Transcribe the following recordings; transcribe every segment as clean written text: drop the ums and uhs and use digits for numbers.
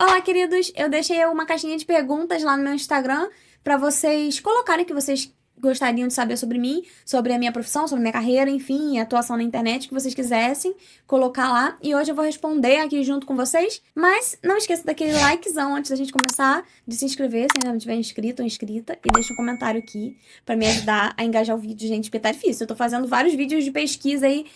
Olá, queridos! Eu deixei uma caixinha de perguntas lá no meu Instagram para vocês colocarem o que vocês gostariam de saber sobre mim, sobre a minha profissão, sobre a minha carreira, enfim, atuação na internet, o que vocês quisessem colocar lá. E hoje eu vou responder aqui junto com vocês. Mas não esqueça daquele likezão antes da gente começar, de se inscrever se ainda não tiver inscrito ou inscrita, e deixa um comentário aqui para me ajudar a engajar o vídeo, gente, porque tá difícil. Eu tô fazendo vários vídeos de pesquisa aí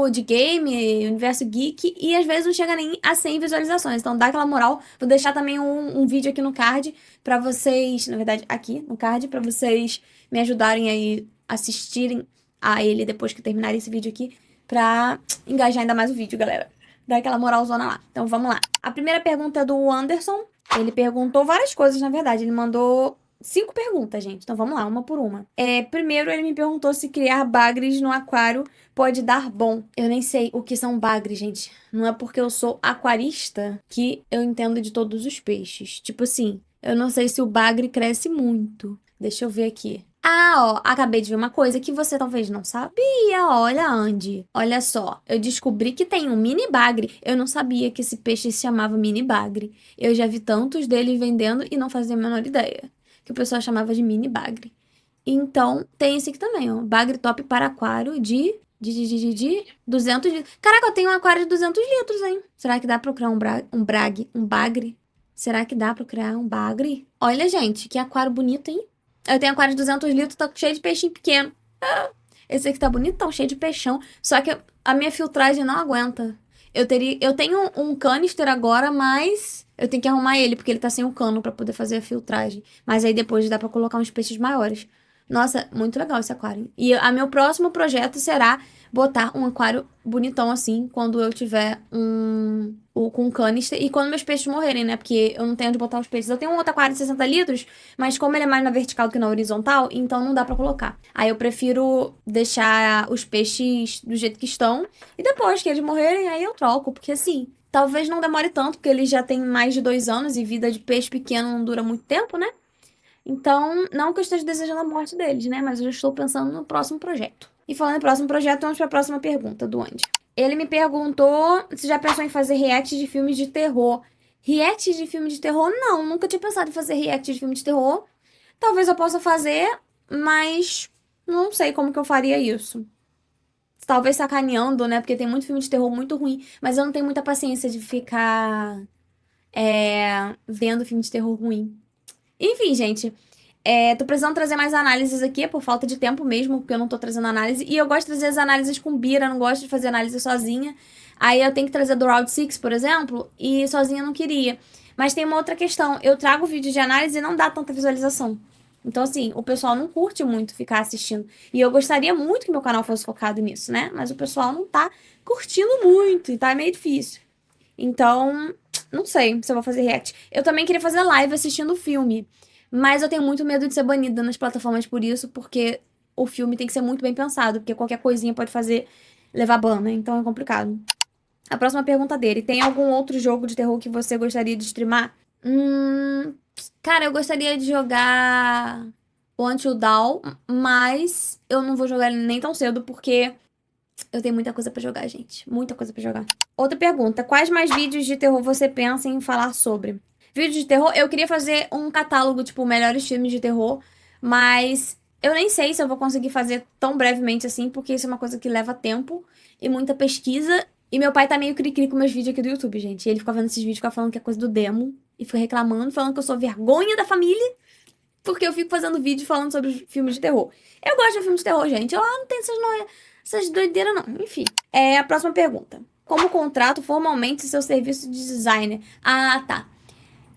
de game, universo geek, e às vezes não chega nem a 100 visualizações. Então dá aquela moral. Vou deixar também um vídeo aqui no card pra vocês, na verdade, aqui no card, pra vocês me ajudarem aí assistirem a ele depois que terminar esse vídeo aqui, pra engajar ainda mais o vídeo, galera. Dá aquela moralzona lá. Então vamos lá. A primeira pergunta é do Anderson. Ele perguntou várias coisas, na verdade. Ele mandou 5 perguntas, gente. Então vamos lá, uma por uma. Primeiro, ele me perguntou se criar bagres no aquário pode dar bom. Eu nem sei o que são bagres, gente. Não é porque eu sou aquarista que eu entendo de todos os peixes. Tipo assim, eu não sei se o bagre cresce muito. Deixa eu ver aqui. Ah, ó, acabei de ver uma coisa que você talvez não sabia. Olha, Andy. Olha só, eu descobri que tem um mini bagre. Eu não sabia que esse peixe se chamava mini bagre. Eu já vi tantos dele vendendo e não fazia a menor ideia que o pessoal chamava de mini bagre. Então, tem esse aqui também, ó. Bagre top para aquário de 200 litros. Caraca, eu tenho um aquário de 200 litros, hein? Será que dá pra eu criar um bagre? Será que dá pra eu criar um bagre? Olha, gente, que aquário bonito, hein? Eu tenho aquário de 200 litros, tá cheio de peixinho pequeno. Esse aqui tá bonitão, cheio de peixão. Só que a minha filtragem não aguenta. Eu tenho um canister agora, mas eu tenho que arrumar ele, porque ele tá sem o cano pra poder fazer a filtragem. Mas aí depois dá pra colocar uns peixes maiores. Nossa, muito legal esse aquário. E meu próximo projeto será botar um aquário bonitão assim, quando eu tiver com um canister e quando meus peixes morrerem, né? Porque eu não tenho onde botar os peixes. Eu tenho um outro aquário de 60 litros, mas como ele é mais na vertical do que na horizontal, então não dá pra colocar. Aí eu prefiro deixar os peixes do jeito que estão e depois que eles morrerem, aí eu troco, porque assim, talvez não demore tanto, porque eles já têm mais de 2 anos e vida de peixe pequeno não dura muito tempo, né? Então, não que eu esteja desejando a morte deles, né? Mas eu já estou pensando no próximo projeto. E falando em próximo projeto, vamos para a próxima pergunta do Andy. Ele me perguntou se já pensou em fazer react de filmes de terror. React de filme de terror? Não, nunca tinha pensado em fazer react de filme de terror. Talvez eu possa fazer, mas não sei como que eu faria isso. Talvez sacaneando, né? Porque tem muito filme de terror muito ruim, mas eu não tenho muita paciência de ficar vendo filme de terror ruim. Enfim, gente, tô precisando trazer mais análises aqui, é por falta de tempo mesmo, porque eu não tô trazendo análise. E eu gosto de trazer as análises com Bira, não gosto de fazer análise sozinha. Aí eu tenho que trazer do Round 6, por exemplo, e sozinha eu não queria. Mas tem uma outra questão, eu trago vídeo de análise e não dá tanta visualização. Então, assim, o pessoal não curte muito ficar assistindo. E eu gostaria muito que meu canal fosse focado nisso, né? Mas o pessoal não tá curtindo muito, e tá meio difícil. Então, não sei se eu vou fazer react. Eu também queria fazer live assistindo o filme. Mas eu tenho muito medo de ser banida nas plataformas por isso, porque o filme tem que ser muito bem pensado, porque qualquer coisinha pode fazer levar ban, né? Então é complicado. A próxima pergunta dele: tem algum outro jogo de terror que você gostaria de streamar? Cara, eu gostaria de jogar o Until Dawn, mas eu não vou jogar ele nem tão cedo, porque eu tenho muita coisa pra jogar, gente. Muita coisa pra jogar. Outra pergunta: quais mais vídeos de terror você pensa em falar sobre? Vídeos de terror? Eu queria fazer um catálogo, tipo, melhores filmes de terror, mas eu nem sei se eu vou conseguir fazer tão brevemente assim, porque isso é uma coisa que leva tempo e muita pesquisa. E meu pai tá meio cri-cri com meus vídeos aqui do YouTube, gente. Ele fica vendo esses vídeos, fica falando que é coisa do demo, e fica reclamando, falando que eu sou vergonha da família, porque eu fico fazendo vídeo falando sobre os filmes de terror. Eu gosto de filmes de terror, gente. Eu não tenho essas doideiras, não. Enfim. A próxima pergunta: como contrato formalmente seu serviço de designer? Ah, tá.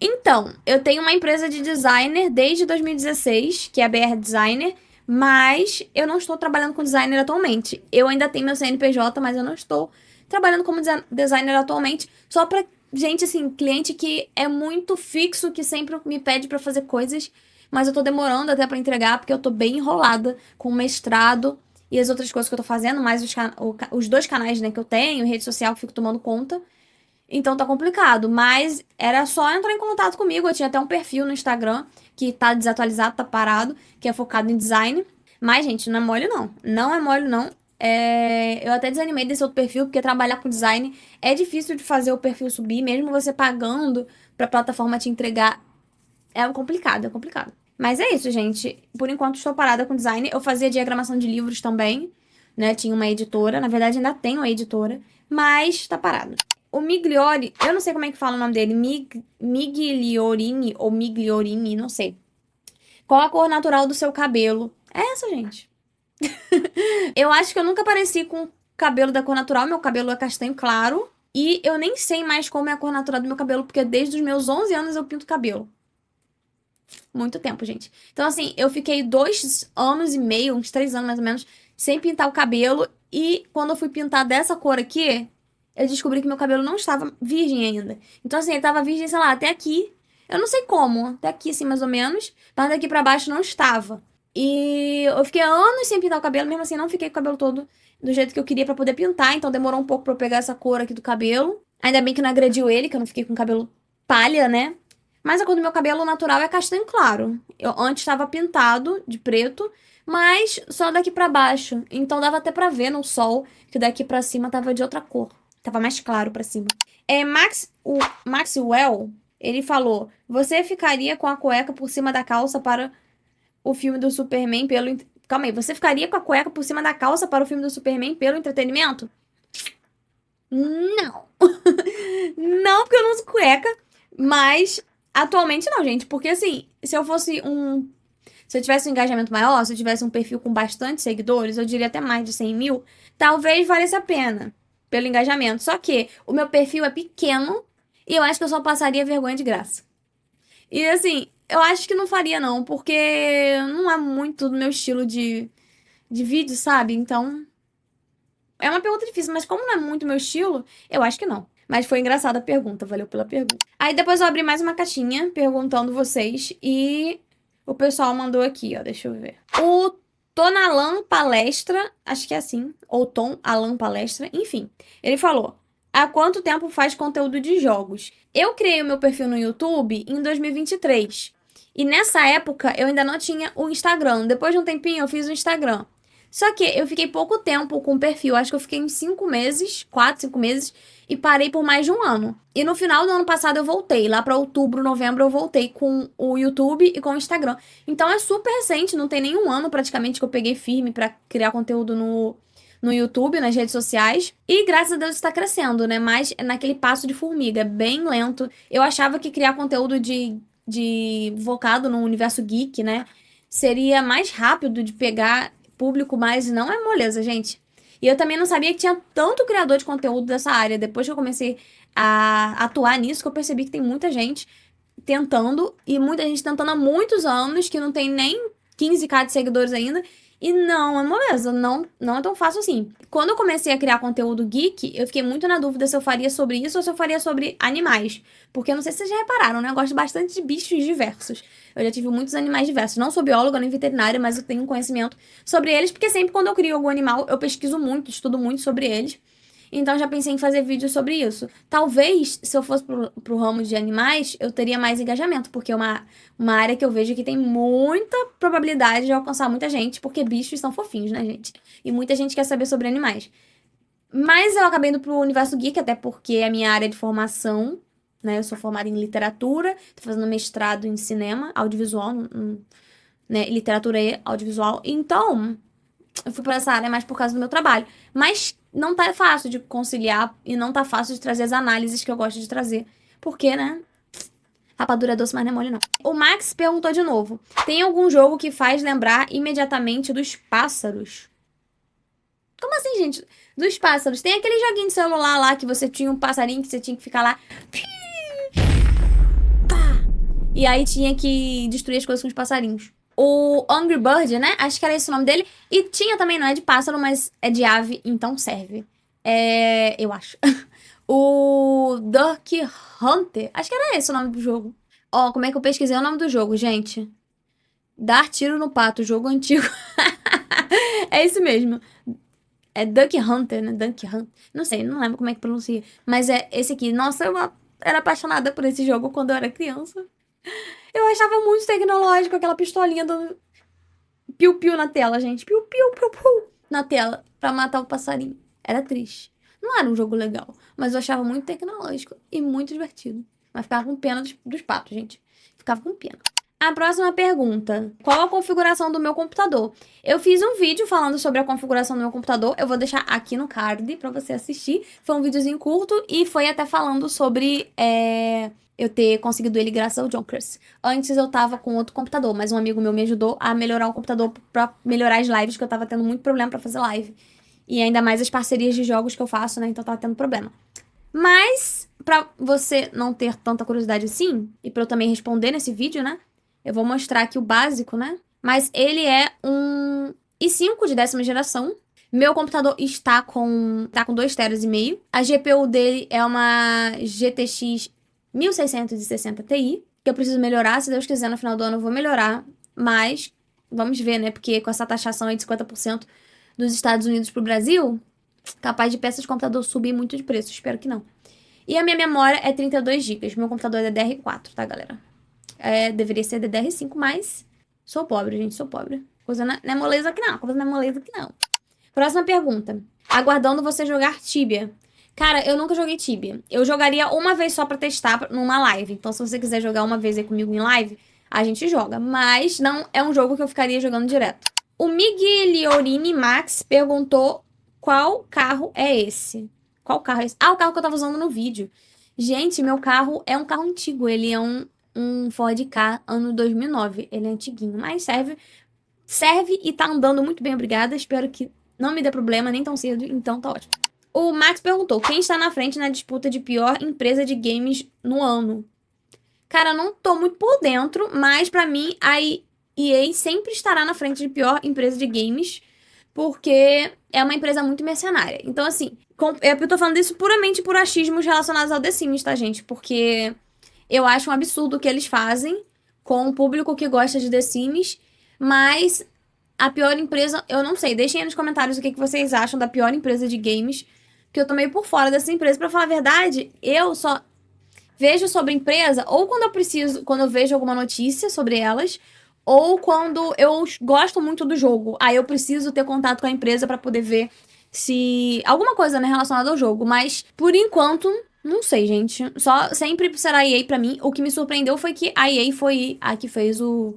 Então, eu tenho uma empresa de designer desde 2016, que é a BR Designer, mas eu não estou trabalhando com designer atualmente. Eu ainda tenho meu CNPJ, mas eu não estou trabalhando como designer atualmente, só pra gente, assim, cliente que é muito fixo, que sempre me pede pra fazer coisas, mas eu tô demorando até pra entregar, porque eu tô bem enrolada com o mestrado e as outras coisas que eu tô fazendo, mais os 2 canais, né, que eu tenho, rede social que eu fico tomando conta. Então tá complicado, mas era só entrar em contato comigo. Eu tinha até um perfil no Instagram que tá desatualizado, tá parado, que é focado em design. Mas, gente, não é mole não. Não é mole não. Eu até desanimei desse outro perfil, porque trabalhar com design é difícil de fazer o perfil subir, mesmo você pagando pra plataforma te entregar. É complicado, é complicado. Mas é isso, gente. Por enquanto estou parada com design. Eu fazia diagramação de livros também, né? Tinha uma editora. Na verdade, ainda tenho a editora, mas tá parado. O Migliori, eu não sei como é que fala o nome dele. Migliorini ou Migliorini, não sei. Qual a cor natural do seu cabelo? É essa, gente. Eu acho que eu nunca pareci com cabelo da cor natural. Meu cabelo é castanho claro. E eu nem sei mais como é a cor natural do meu cabelo, porque desde os meus 11 anos eu pinto cabelo. Muito tempo, gente. Então, assim, eu fiquei 2 anos e meio, uns 3 anos mais ou menos, sem pintar o cabelo. E quando eu fui pintar dessa cor aqui, eu descobri que meu cabelo não estava virgem ainda. Então, assim, ele tava virgem, sei lá, até aqui. Eu não sei como, até aqui, assim, mais ou menos. Mas daqui pra baixo não estava. E eu fiquei anos sem pintar o cabelo, mesmo assim, não fiquei com o cabelo todo do jeito que eu queria pra poder pintar. Então, demorou um pouco pra eu pegar essa cor aqui do cabelo. Ainda bem que não agrediu ele, que eu não fiquei com o cabelo palha, né? Mas a cor do meu cabelo natural é castanho claro. Eu antes estava pintado de preto, mas só daqui pra baixo. Então dava até pra ver no sol que daqui pra cima tava de outra cor. Tava mais claro pra cima. O Maxwell, ele falou: "Você ficaria com a cueca por cima da calça para o filme do Superman pelo Calma aí, você ficaria com a cueca por cima da calça para o filme do Superman pelo entretenimento?" Não. Não, porque eu não uso cueca, mas atualmente não, gente, porque assim, se eu tivesse um engajamento maior, se eu tivesse um perfil com bastante seguidores, eu diria até mais de 100 mil, talvez valesse a pena pelo engajamento. Só que o meu perfil é pequeno e eu acho que eu só passaria vergonha de graça. E assim, eu acho que não faria não, porque não é muito do meu estilo de vídeo, sabe? Então, é uma pergunta difícil, mas como não é muito meu estilo, eu acho que não. Mas foi engraçada a pergunta, valeu pela pergunta. Aí depois eu abri mais uma caixinha perguntando vocês e o pessoal mandou aqui, ó, deixa eu ver. O Tonalan Palestra, acho que é assim, ou Tom Alan Palestra, enfim. Ele falou: "Há quanto tempo faz conteúdo de jogos?" Eu criei o meu perfil no YouTube em 2023. E nessa época eu ainda não tinha o Instagram. Depois de um tempinho eu fiz o Instagram. Só que eu fiquei pouco tempo com o perfil, acho que eu fiquei uns 5 meses, 4, 5 meses, e parei por mais de um ano. E no final do ano passado eu voltei, lá pra outubro, novembro eu voltei com o YouTube e com o Instagram. Então é super recente, não tem nenhum ano praticamente que eu peguei firme pra criar conteúdo no YouTube, nas redes sociais. E graças a Deus está crescendo, né? Mas é naquele passo de formiga, é bem lento. Eu achava que criar conteúdo de focado no universo geek, né? Seria mais rápido de pegar público, mas não é moleza, gente. E eu também não sabia que tinha tanto criador de conteúdo dessa área. Depois que eu comecei a atuar nisso, que eu percebi que tem muita gente tentando, e muita gente tentando há muitos anos, que não tem nem 15k de seguidores ainda. E não é moleza, não é tão fácil assim. Quando eu comecei a criar conteúdo geek, eu fiquei muito na dúvida se eu faria sobre isso ou se eu faria sobre animais. Porque eu não sei se vocês já repararam, né? Eu gosto bastante de bichos diversos. Eu já tive muitos animais diversos. Não sou bióloga nem veterinária, mas eu tenho conhecimento sobre eles, porque sempre quando eu crio algum animal, eu pesquiso muito, estudo muito sobre eles. Então já pensei em fazer vídeo sobre isso. Talvez, se eu fosse pro ramo de animais, eu teria mais engajamento, porque é uma área que eu vejo que tem muita probabilidade de alcançar muita gente, porque bichos são fofinhos, né, gente? E muita gente quer saber sobre animais. Mas eu acabei indo pro universo geek, até porque é a minha área de formação, né? Eu sou formada em literatura, tô fazendo mestrado em cinema, audiovisual, né? Literatura e audiovisual. Então, eu fui pra essa área mais por causa do meu trabalho. Mas não tá fácil de conciliar e não tá fácil de trazer as análises que eu gosto de trazer. Porque, né? Rapadura é doce, mas não é mole, não. O Max perguntou de novo: tem algum jogo que faz lembrar imediatamente dos pássaros? Como assim, gente? Dos pássaros. Tem aquele joguinho de celular lá que você tinha um passarinho que você tinha que ficar lá. E aí tinha que destruir as coisas com os passarinhos. O Angry Bird, né? Acho que era esse o nome dele. E tinha também, não é de pássaro, mas é de ave, então serve. Eu acho. O Duck Hunter. Acho que era esse o nome do jogo. Ó, como é que eu pesquisei o nome do jogo, gente? Dar tiro no pato, jogo antigo. É isso mesmo. É Duck Hunter, né? Duck Hunter. Não sei, não lembro como é que pronuncia. Mas é esse aqui. Nossa, era apaixonada por esse jogo quando eu era criança. Eu achava muito tecnológico aquela pistolinha do piu-piu na tela, gente. Piu-piu, piu-piu. na tela pra matar o passarinho. Era triste. Não era um jogo legal, mas eu achava muito tecnológico e muito divertido. Mas ficava com pena dos patos, gente. Ficava com pena. A próxima pergunta. Qual a configuração do meu computador? Eu fiz um vídeo falando sobre a configuração do meu computador. Eu vou deixar aqui no card pra você assistir. Foi um videozinho curto e foi até falando sobre eu ter conseguido ele graças ao Junkers. Antes eu tava com outro computador, mas um amigo meu me ajudou a melhorar o computador pra melhorar as lives, que eu tava tendo muito problema pra fazer live. E ainda mais as parcerias de jogos que eu faço, né? Então tava tendo problema. Mas, pra você não ter tanta curiosidade assim, e pra eu também responder nesse vídeo, né? Eu vou mostrar aqui o básico, né? Mas ele é um i5 de 10ª geração. Meu computador tá com 2 teras e meio. A GPU dele é uma GTX 1660 Ti, que eu preciso melhorar. Se Deus quiser, no final do ano eu vou melhorar. Mas, vamos ver, né? Porque com essa taxação aí de 50% dos Estados Unidos pro Brasil, capaz de peças de computador subir muito de preço. Espero que não. E a minha memória é 32 GB. Meu computador é DDR4, tá, galera? Deveria ser DDR5, mas sou pobre, gente, sou pobre. Coisa não é moleza aqui não, coisa não é moleza aqui não. Próxima pergunta. Aguardando você jogar Tibia. Cara, eu nunca joguei Tibia. Eu jogaria uma vez só pra testar numa live. Então, se você quiser jogar uma vez aí comigo em live, a gente joga. Mas não é um jogo que eu ficaria jogando direto. O Migliorini Max perguntou qual carro é esse. Qual carro é esse? Ah, o carro que eu tava usando no vídeo. Gente, meu carro é um carro antigo. Ele é um Ford Ka, ano 2009. Ele é antiguinho, mas serve e tá andando muito bem, obrigada. Espero que não me dê problema nem tão cedo, então tá ótimo. O Max perguntou, quem está na frente na disputa de pior empresa de games no ano? Cara, eu não tô muito por dentro, mas pra mim a EA sempre estará na frente de pior empresa de games, porque é uma empresa muito mercenária. Então, assim, eu tô falando isso puramente por achismos relacionados ao The Sims, tá, gente? Porque eu acho um absurdo o que eles fazem com o público que gosta de The Sims, mas a pior empresa, eu não sei. Deixem aí nos comentários o que vocês acham da pior empresa de games, que eu tô meio por fora dessa empresa. Pra falar a verdade, eu só vejo sobre empresa ou quando eu vejo alguma notícia sobre elas, ou quando eu gosto muito do jogo. Aí eu preciso ter contato com a empresa pra poder ver se alguma coisa, né, relacionada ao jogo, mas por enquanto não sei, gente. Só sempre será a EA pra mim. O que me surpreendeu foi que a EA foi a que fez o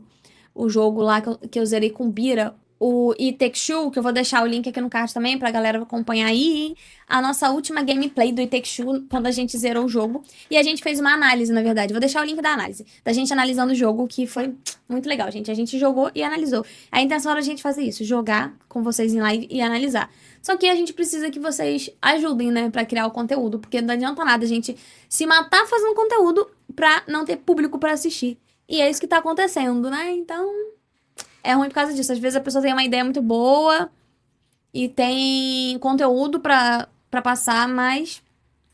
jogo lá que eu zerei com Bira, o It Takes Two, que eu vou deixar o link aqui no card também pra galera acompanhar aí. A nossa última gameplay do It Takes Two, quando a gente zerou o jogo. E a gente fez uma análise, na verdade. Vou deixar o link da análise. Da gente analisando o jogo, que foi muito legal, gente. A gente jogou e analisou. A intenção era a gente fazer isso, jogar com vocês em live e analisar. Só que a gente precisa que vocês ajudem, né, pra criar o conteúdo. Porque não adianta nada a gente se matar fazendo conteúdo pra não ter público pra assistir. E é isso que tá acontecendo, né? Então, é ruim por causa disso. Às vezes a pessoa tem uma ideia muito boa e tem conteúdo pra passar, mas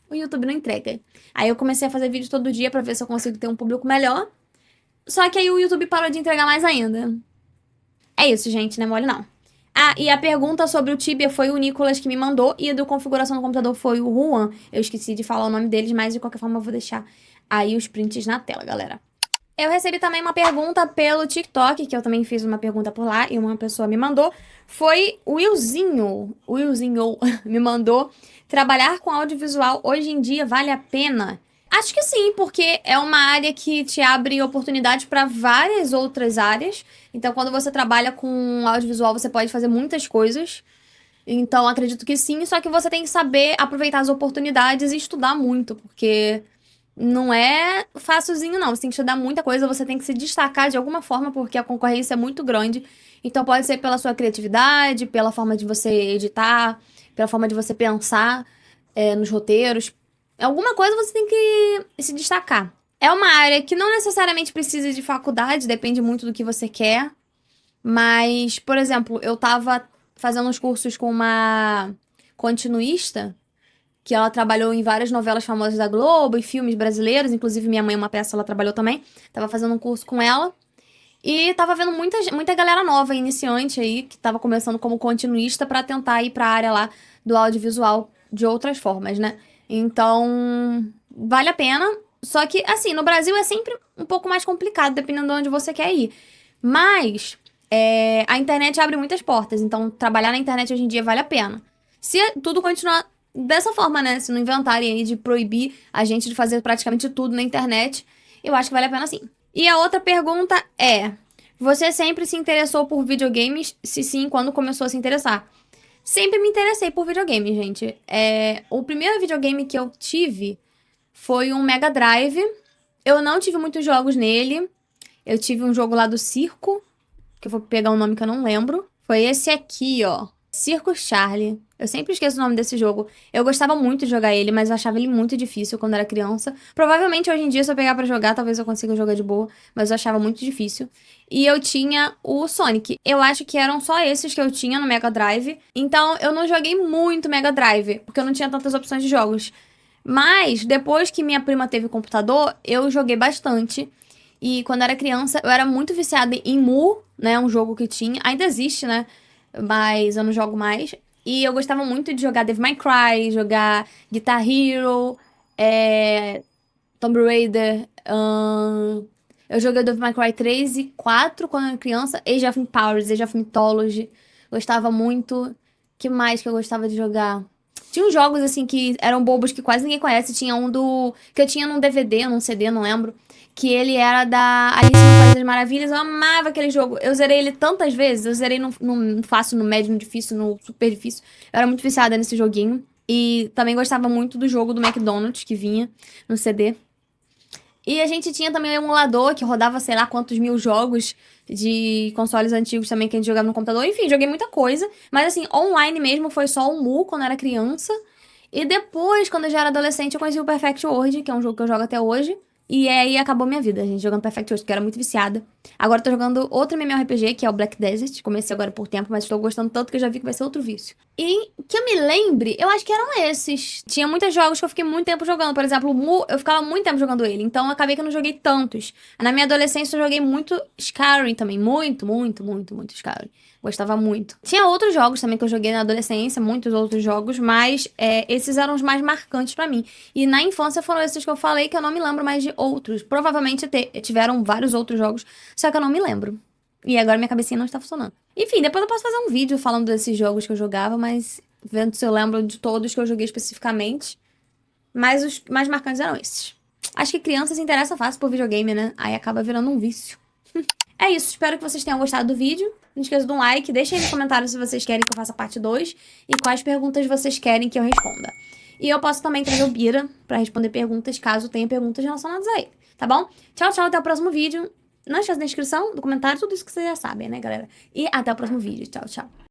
o YouTube não entrega. Aí eu comecei a fazer vídeo todo dia pra ver se eu consigo ter um público melhor. Só que aí o YouTube parou de entregar mais ainda. É isso, gente, não é mole não. Ah, e a pergunta sobre o Tibia foi o Nicolas que me mandou e a do configuração do computador foi o Juan. Eu esqueci de falar o nome deles, mas de qualquer forma eu vou deixar aí os prints na tela, galera. Eu recebi também uma pergunta pelo TikTok, que eu também fiz uma pergunta por lá, e uma pessoa me mandou. Foi o Willzinho. O Willzinho me mandou. Trabalhar com audiovisual hoje em dia vale a pena? Acho que sim, porque é uma área que te abre oportunidades para várias outras áreas. Então, quando você trabalha com audiovisual, você pode fazer muitas coisas. Então, acredito que sim, só que você tem que saber aproveitar as oportunidades e estudar muito, porque não é facilzinho, não. Você tem que estudar muita coisa, você tem que se destacar de alguma forma, porque a concorrência é muito grande. Então, pode ser pela sua criatividade, pela forma de você editar, pela forma de você pensar nos roteiros. Alguma coisa você tem que se destacar. É uma área que não necessariamente precisa de faculdade, depende muito do que você quer. Mas, por exemplo, eu tava fazendo uns cursos com uma continuista, que ela trabalhou em várias novelas famosas da Globo e filmes brasileiros, inclusive minha mãe, uma peça, ela trabalhou também. Tava fazendo um curso com ela. E tava vendo muita galera nova, iniciante aí, que tava começando como continuista pra tentar ir pra área lá do audiovisual de outras formas, né? Então, vale a pena. Só que, assim, no Brasil é sempre um pouco mais complicado, dependendo de onde você quer ir. Mas A internet abre muitas portas, então trabalhar na internet hoje em dia vale a pena. Se tudo continuar dessa forma, né? Se não inventarem aí de proibir a gente de fazer praticamente tudo na internet, eu acho que vale a pena sim. E a outra pergunta é: você sempre se interessou por videogames? Se sim, quando começou a se interessar? Sempre me interessei por videogame, gente. O primeiro videogame que eu tive foi um Mega Drive. Eu não tive muitos jogos nele. Eu tive um jogo lá do circo, que eu vou pegar um nome que eu não lembro. Foi esse aqui, ó. Circo Charlie. Eu sempre esqueço o nome desse jogo. Eu gostava muito de jogar ele, mas eu achava ele muito difícil quando era criança. Provavelmente hoje em dia, se eu pegar pra jogar, talvez eu consiga jogar de boa, mas eu achava muito difícil. E eu tinha o Sonic. Eu acho que eram só esses que eu tinha no Mega Drive. Então eu não joguei muito Mega Drive, porque eu não tinha tantas opções de jogos. Mas depois que minha prima teve computador, eu joguei bastante. E quando era criança, eu era muito viciada em Mu, né? Um jogo que tinha. Ainda existe, né? Mas eu não jogo mais. E eu gostava muito de jogar Devil May Cry, jogar Guitar Hero, Tomb Raider. Eu joguei Devil May Cry 3 e 4 quando eu era criança. Age of Empires, Age of Mythology. Gostava muito. Que mais que eu gostava de jogar? Tinha uns jogos, assim, que eram bobos que quase ninguém conhece. Tinha um do... que eu tinha num DVD, num CD, não lembro. Que ele era da Alice no País das Maravilhas. Eu amava aquele jogo. Eu zerei ele tantas vezes. Eu zerei no fácil, no médio, no difícil, no super difícil. Eu era muito viciada nesse joguinho. E também gostava muito do jogo do McDonald's que vinha no CD. E a gente tinha também um emulador que rodava sei lá quantos mil jogos de consoles antigos também que a gente jogava no computador. Enfim, joguei muita coisa. Mas assim, online mesmo foi só o Mu quando eu era criança. E depois, quando eu já era adolescente, eu conheci o Perfect World, que é um jogo que eu jogo até hoje. E aí acabou minha vida, gente, jogando Perfect World, porque eu era muito viciada. Agora eu tô jogando outro MMORPG, que é o Black Desert. Comecei agora por tempo, mas estou gostando tanto que eu já vi que vai ser outro vício. E que eu me lembre, eu acho que eram esses. Tinha muitos jogos que eu fiquei muito tempo jogando. Por exemplo, o Mu, eu ficava muito tempo jogando ele. Então eu acabei que eu não joguei tantos. Na minha adolescência eu joguei muito Skyrim também. Muito, muito, muito, muito Skyrim. Gostava muito. Tinha outros jogos também que eu joguei na adolescência, muitos outros jogos, mas esses eram os mais marcantes pra mim. E na infância foram esses que eu falei que eu não me lembro mais de outros. Provavelmente tiveram vários outros jogos, só que eu não me lembro. E agora minha cabecinha não está funcionando. Enfim, depois eu posso fazer um vídeo falando desses jogos que eu jogava, mas vendo se eu lembro de todos que eu joguei especificamente. Mas os mais marcantes eram esses. Acho que criança se interessa fácil por videogame, né? Aí acaba virando um vício. É isso, espero que vocês tenham gostado do vídeo. Não esqueça de um like, deixem aí nos comentários se vocês querem que eu faça parte 2 e quais perguntas vocês querem que eu responda. E eu posso também trazer o Bira pra responder perguntas, caso tenha perguntas relacionadas a ele, tá bom? Tchau, tchau, até o próximo vídeo. Não esqueça da inscrição, do comentário, tudo isso que vocês já sabem, né, galera? E até o próximo vídeo. Tchau, tchau.